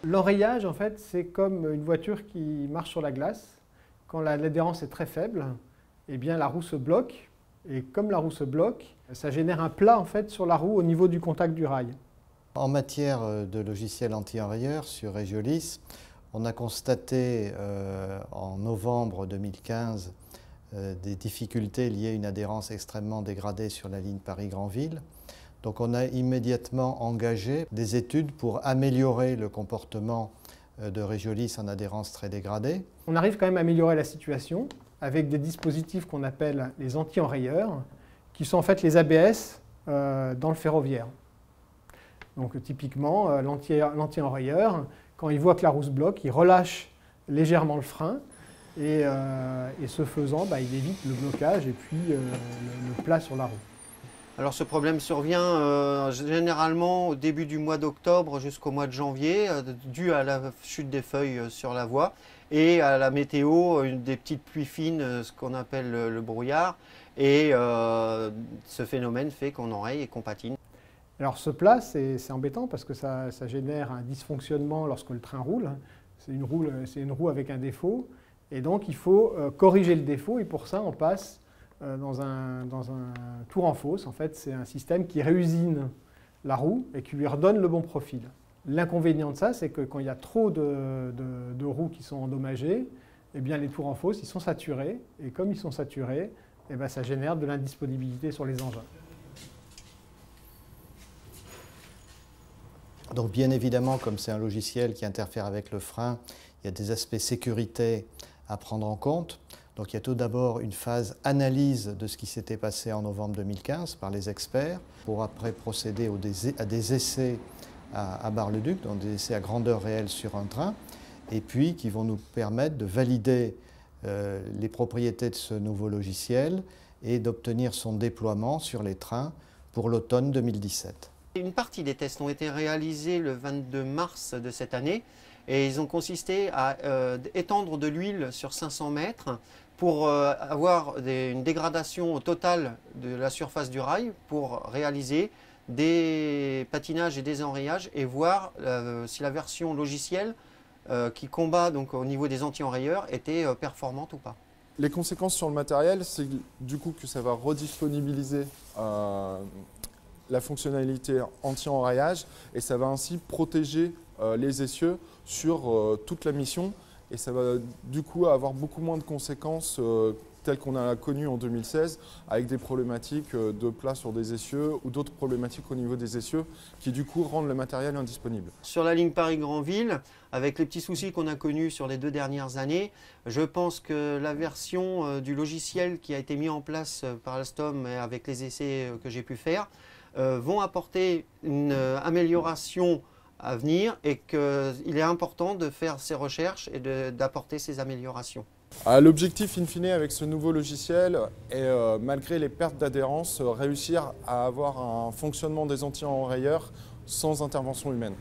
L'enrayage, en fait, c'est comme une voiture qui marche sur la glace. Quand l'adhérence est très faible, eh bien, la roue se bloque. Et comme la roue se bloque, ça génère un plat en fait, sur la roue au niveau du contact du rail. En matière de logiciel anti-enrayeur sur Regiolis, on a constaté en novembre 2015 des difficultés liées à une adhérence extrêmement dégradée sur la ligne Paris-Granville. Donc on a immédiatement engagé des études pour améliorer le comportement de Regiolis en adhérence très dégradée. On arrive quand même à améliorer la situation avec des dispositifs qu'on appelle les anti-enrayeurs, qui sont en fait les ABS dans le ferroviaire. Donc typiquement, l'anti-enrayeur, quand il voit que la roue se bloque, il relâche légèrement le frein et ce faisant, il évite le blocage et puis le plat sur la roue. Alors ce problème survient généralement au début du mois d'octobre jusqu'au mois de janvier, dû à la chute des feuilles sur la voie et à la météo, des petites pluies fines, ce qu'on appelle le brouillard. Et ce phénomène fait qu'on enraye et qu'on patine. Alors ce plat, c'est embêtant parce que ça génère un dysfonctionnement lorsque le train roule. C'est une roue avec un défaut et donc il faut corriger le défaut et pour ça on passe dans un tour en fosse. En fait, c'est un système qui réusine la roue et qui lui redonne le bon profil. L'inconvénient de ça, c'est que quand il y a trop de roues qui sont endommagées, eh bien, les tours en fosse ils sont saturés et comme ils sont saturés, eh bien, ça génère de l'indisponibilité sur les engins. Donc bien évidemment, comme c'est un logiciel qui interfère avec le frein, il y a des aspects sécurité à prendre en compte. Donc il y a tout d'abord une phase analyse de ce qui s'était passé en novembre 2015 par les experts, pour après procéder à des essais à Bar-le-Duc, donc des essais à grandeur réelle sur un train, et puis qui vont nous permettre de valider les propriétés de ce nouveau logiciel et d'obtenir son déploiement sur les trains pour l'automne 2017. Une partie des tests ont été réalisés le 22 mars de cette année et ils ont consisté à étendre de l'huile sur 500 mètres pour avoir une dégradation totale de la surface du rail pour réaliser des patinages et des enrayages et voir si la version logicielle qui combat donc, au niveau des anti-enrayeurs était performante ou pas. Les conséquences sur le matériel, c'est du coup que ça va redisponibiliser la fonctionnalité anti-enrayage et ça va ainsi protéger les essieux sur toute la mission et ça va du coup avoir beaucoup moins de conséquences telles qu'on a connues en 2016 avec des problématiques de plat sur des essieux ou d'autres problématiques au niveau des essieux qui du coup rendent le matériel indisponible. Sur la ligne Paris-Granville, avec les petits soucis qu'on a connus sur les 2 dernières années, je pense que la version du logiciel qui a été mis en place par Alstom et avec les essais que j'ai pu faire vont apporter une amélioration à venir et qu'il est important de faire ces recherches et d'apporter ces améliorations. L'objectif in fine avec ce nouveau logiciel est, malgré les pertes d'adhérence, réussir à avoir un fonctionnement des anti-enrayeurs sans intervention humaine.